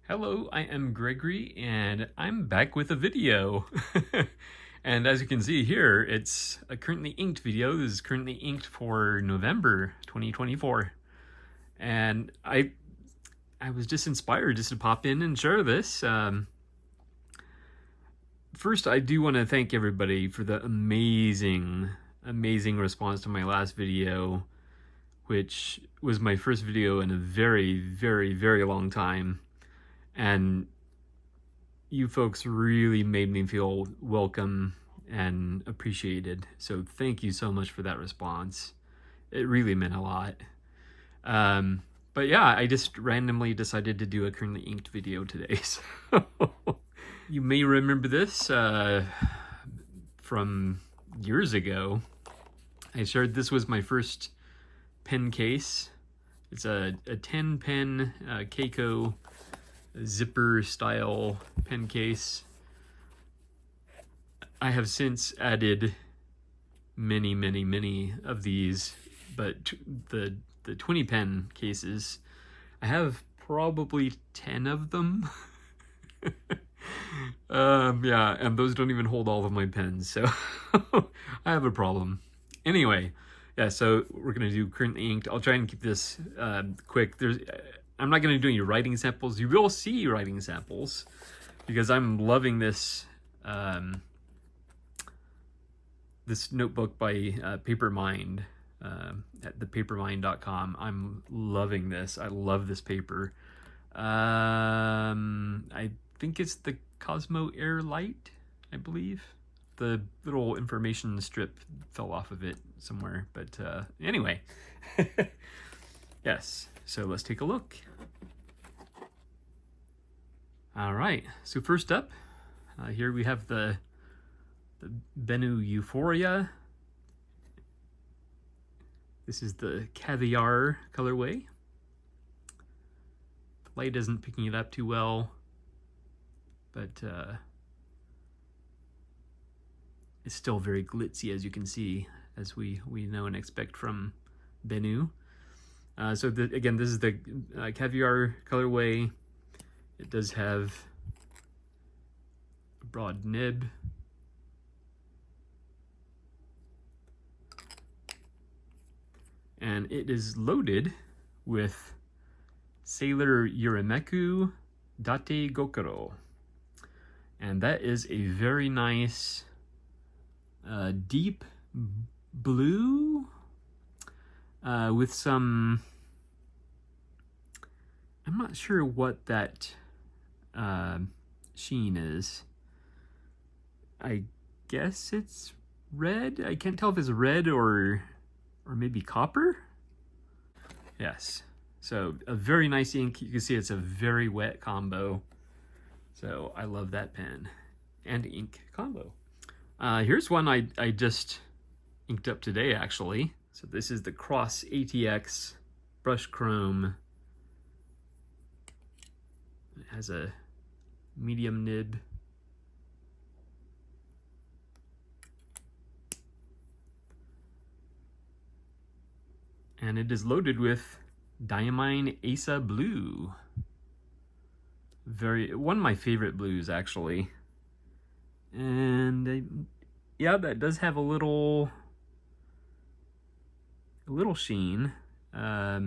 Hello, I am Gregory, and I'm back with a video. And as you can see here, it's a currently inked video. This is currently inked for November 2024. And I was just inspired just to pop in and share this. First, I do want to thank everybody for the amazing response to my last video, which was my first video in a very long time. And you folks really made me feel welcome and appreciated. So thank you so much for that response. It really meant a lot. But yeah, I just randomly decided to do a currently inked video today. So you may remember this from years ago. I shared this was my first pen case. It's a 10 pen Keiko zipper style pen case. I have since added many of these, but the 20 pen cases, I have probably 10 of them. Yeah, and those don't even hold all of my pens, so I have a problem. Anyway, yeah, so we're gonna do currently inked. I'll try and keep this quick. I'm not going to do any writing samples. You will see writing samples because I'm loving this this notebook by Papermind at thepapermind.com. I'm loving this. I love this paper. I think it's the Cosmo Air Light, I believe. The little information strip fell off of it somewhere, but anyway. Yes, so let's take a look. All right, so first up, here we have the Benu Euphoria. This is the Caviar colorway. The light isn't picking it up too well, but it's still very glitzy, as you can see, as we know and expect from Benu. So again, this is the Caviar colorway. It does have a broad nib. And it is loaded with Sailor Yurimeku Date Gokuro. And that is a very nice deep blue with some, I'm not sure what that sheen is. I guess it's red. I can't tell if it's red or maybe copper. Yes, so a very nice ink. You can see it's a very wet combo. So I love that pen and ink combo. Here's one I just inked up today, actually. So this is the Cross ATX Brush Chrome. It has a medium nib. And it is loaded with Diamine Asa Blue. One of my favorite blues, actually. And yeah, that does have a little sheen. I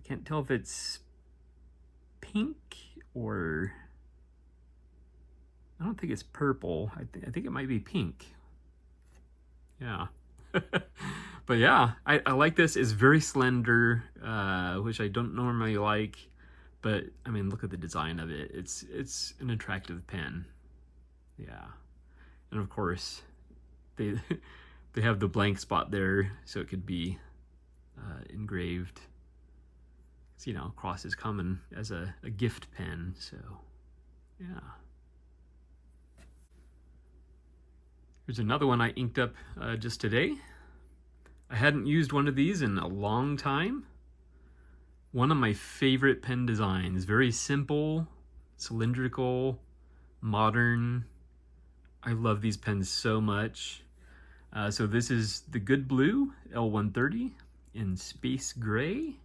can't tell if it's pink or I don't think it's purple. I think it might be pink. Yeah. But yeah, I like this. It's very slender, which I don't normally like. But I mean, look at the design of it. It's an attractive pen. Yeah, and of course, they have the blank spot there, so it could be engraved. You know, Cross is common as a gift pen, so yeah. Here's another one I inked up just today. I hadn't used one of these in a long time. One of my favorite pen designs. Very simple, cylindrical, modern. I love these pens so much. So this is the Good Blue L130 in Space Gray.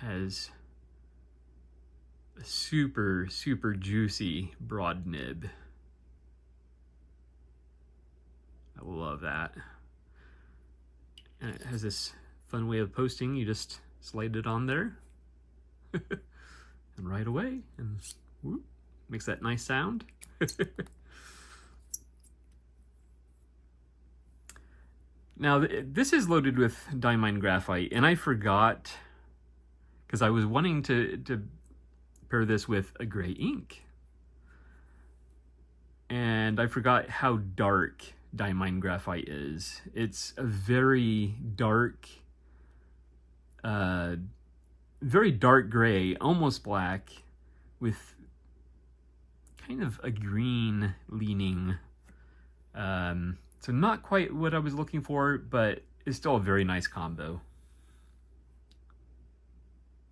has a super, super juicy broad nib. I love that. And it has this fun way of posting. You just slide it on there and right away, and whoop, makes that nice sound. Now, this is loaded with diamine graphite, and I forgot, because I was wanting to pair this with a gray ink, and I forgot how dark diamine graphite is. It's a very dark gray, almost black, with kind of a green leaning. So not quite what I was looking for, but it's still a very nice combo.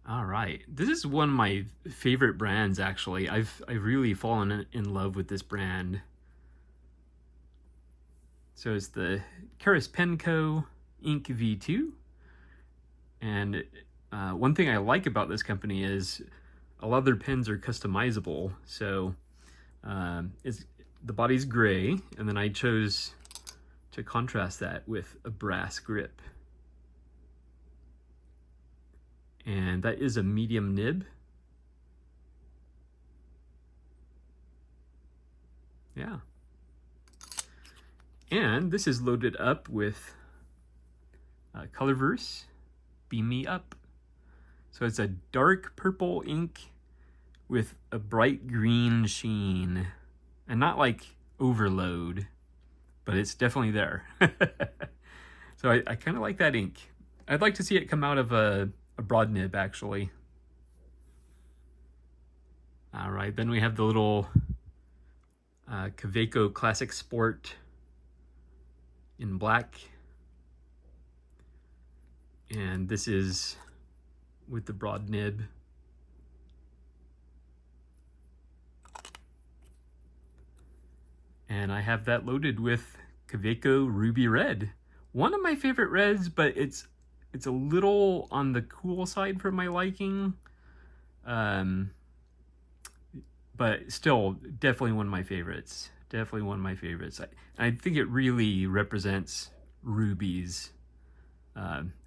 All right, this is one of my favorite brands, actually. I've really fallen in love with this brand. So it's the Caris Penco Inc. V2. And one thing I like about this company is a lot of their pens are customizable. So the body's gray, and then I chose to contrast that with a brass grip. And that is a medium nib. Yeah. And this is loaded up with Colorverse Beam Me Up. So it's a dark purple ink with a bright green sheen. And not like overload, but it's definitely there. So I kind of like that ink. I'd like to see it come out of a broad nib, actually. All right, then we have the little Kaweco Classic Sport in black. And this is with the broad nib. And I have that loaded with Kaweco Ruby Red. One of my favorite reds, but it's a little on the cool side for my liking. But still, definitely one of my favorites. Definitely one of my favorites. I think it really represents rubies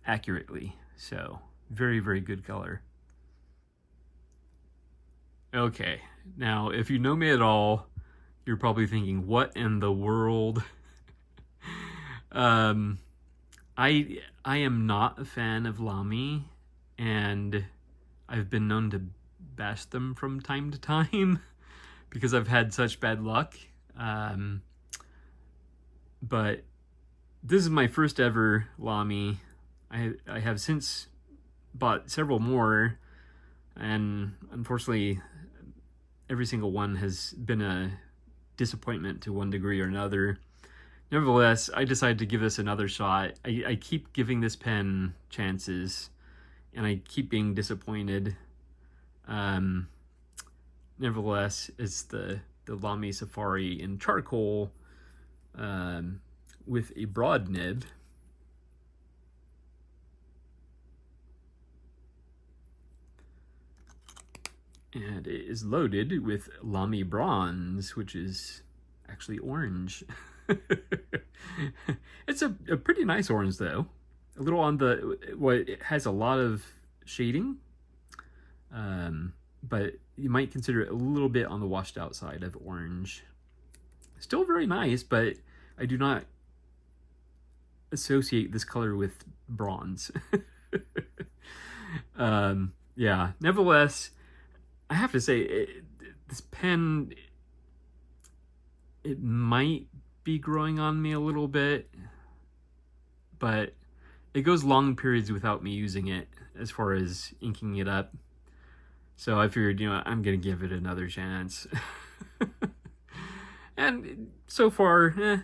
accurately. So, very, very good color. Okay, now if you know me at all, you're probably thinking, what in the world? I am not a fan of Lami, and I've been known to bash them from time to time because I've had such bad luck. But this is my first ever Lami. I have since bought several more, and unfortunately every single one has been a disappointment to one degree or another. Nevertheless, I decided to give this another shot. I keep giving this pen chances, and I keep being disappointed. Nevertheless, it's the Lami Safari in charcoal with a broad nib. And it is loaded with Lami Bronze, which is actually orange. It's a pretty nice orange, though. A little on the, well, it has a lot of shading, but you might consider it a little bit on the washed out side of orange. Still very nice, but I do not associate this color with bronze. Yeah, nevertheless, I have to say, this pen, it might be growing on me a little bit, but it goes long periods without me using it as far as inking it up. So I figured, I'm going to give it another chance. And so far,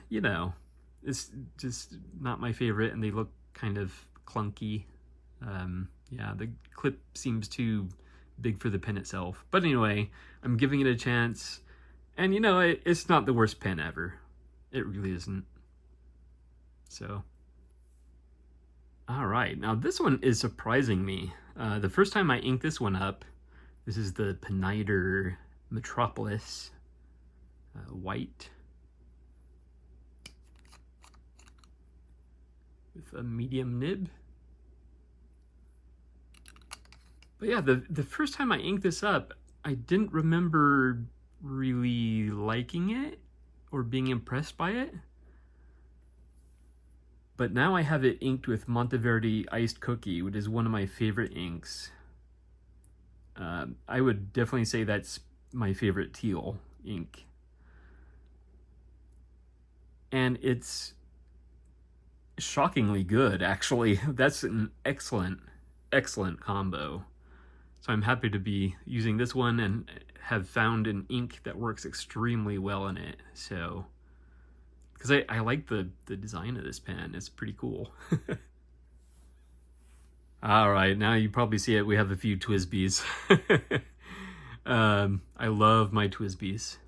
it's just not my favorite, and they look kind of clunky. Yeah, the clip seems too big for the pen itself. But anyway, I'm giving it a chance. And it's not the worst pen ever. It really isn't. So, All right, now this one is surprising me. The first time I inked this one up, this is the Pelikan Metropolis white with a medium nib. But yeah, the first time I inked this up, I didn't remember really liking it or being impressed by it. But now I have it inked with Monteverde Iced Cookie, which is one of my favorite inks. I would definitely say that's my favorite teal ink. And it's shockingly good, actually. That's an excellent, excellent combo. So I'm happy to be using this one and have found an ink that works extremely well in it. So, because I like the design of this pen. It's pretty cool. All right, now you probably see it. We have a few Twisbes. I love my Twisbes.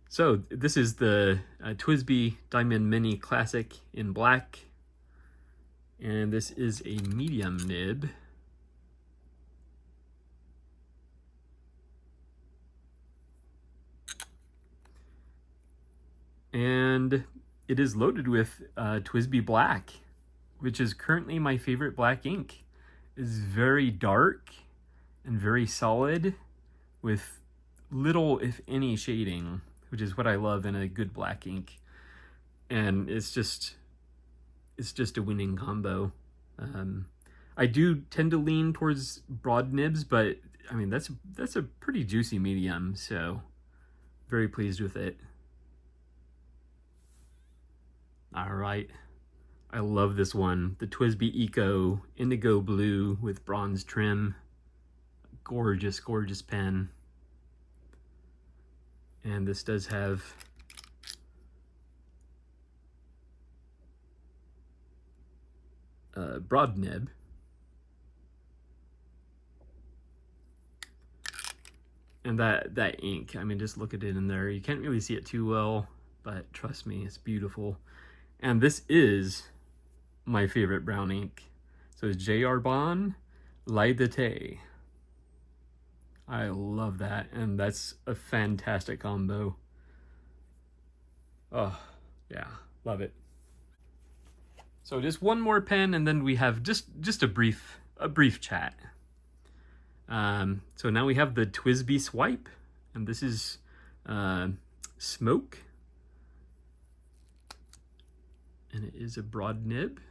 So this is the Twisbe Diamond Mini Classic in black. And this is a medium nib. And it is loaded with Twisbe Black, which is currently my favorite black ink. It's very dark and very solid with little, if any, shading, which is what I love in a good black ink. And it's just a winning combo. I do tend to lean towards broad nibs, but I mean, that's a pretty juicy medium, so very pleased with it. All right, I love this one. The Twisbe Eco Indigo Blue with bronze trim. Gorgeous, gorgeous pen. And this does have a broad nib. And that ink, I mean, just look at it in there. You can't really see it too well, but trust me, it's beautiful. And this is my favorite brown ink. So it's J.R. Bond Laidate. I love that, and that's a fantastic combo. Oh, yeah, love it. So just one more pen, and then we have just a brief chat. So now we have the Twisbe Swipe, and this is Smoke. And it is a broad nib.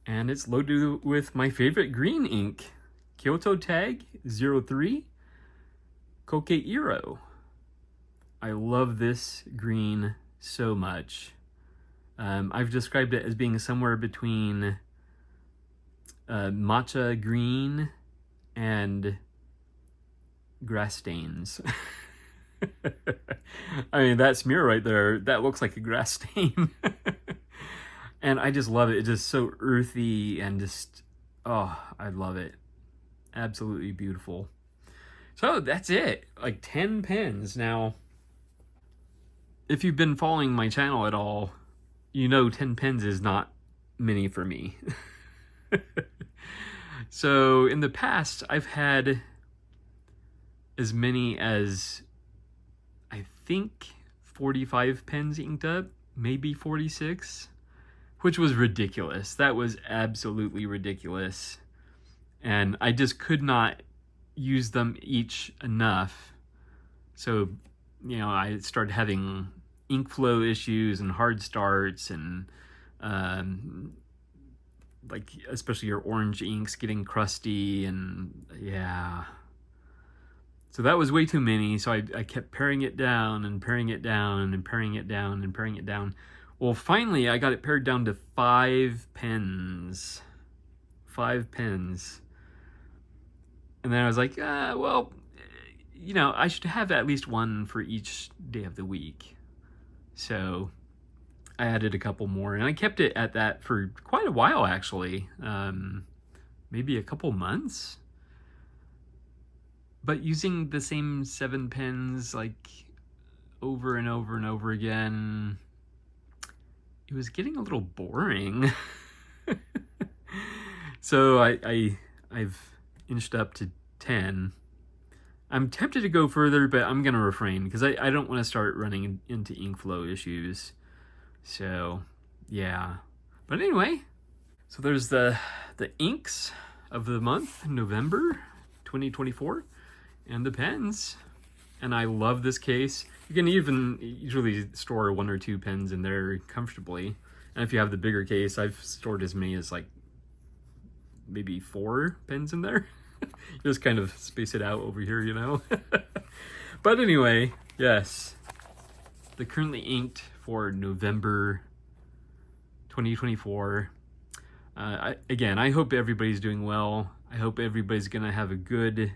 And it's loaded with my favorite green ink, Kyoto Tag 03 Kokeiro. I love this green so much. I've described it as being somewhere between matcha green and grass stains. I mean, that smear right there, that looks like a grass stain. And I just love it. It's just so earthy and just, oh, I love it. Absolutely beautiful. So that's it. Like 10 pens. Now, if you've been following my channel at all, you know 10 pens is not many for me. So in the past, I've had as many as, I think, 45 pens inked up, maybe 46, which was ridiculous. That was absolutely ridiculous. And I just could not use them each enough. So, you know, I started having ink flow issues and hard starts and like especially your orange inks getting crusty, and yeah. So that was way too many, so I kept paring it down and paring it down and paring it down and paring it down. Well, finally I got it pared down to 5 pens. 5 pens. And then I was like, well, you know, I should have at least one for each day of the week. So I added a couple more, and I kept it at that for quite a while, actually. Maybe a couple months. But using the same 7 pens, like, over and over and over again, it was getting a little boring. So I've inched up to 10. I'm tempted to go further, but I'm gonna refrain because I don't want to start running into ink flow issues. So yeah, but anyway, so there's the inks of the month, November 2024, and the pens. And I love this case. You can even usually store 1 or 2 pens in there comfortably. And if you have the bigger case, I've stored as many as like maybe 4 pens in there. Just kind of space it out over here, you know. But anyway, yes, the currently inked for November 2024. Again, I hope everybody's doing well. I hope everybody's gonna have a good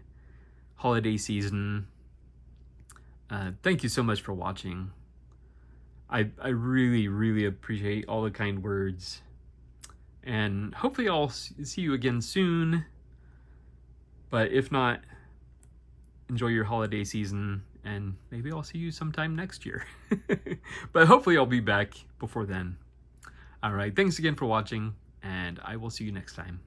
holiday season. Thank you so much for watching. I really appreciate all the kind words, and hopefully I'll see you again soon. But if not, enjoy your holiday season, and maybe I'll see you sometime next year. But hopefully I'll be back before then. All right, thanks again for watching, and I will see you next time.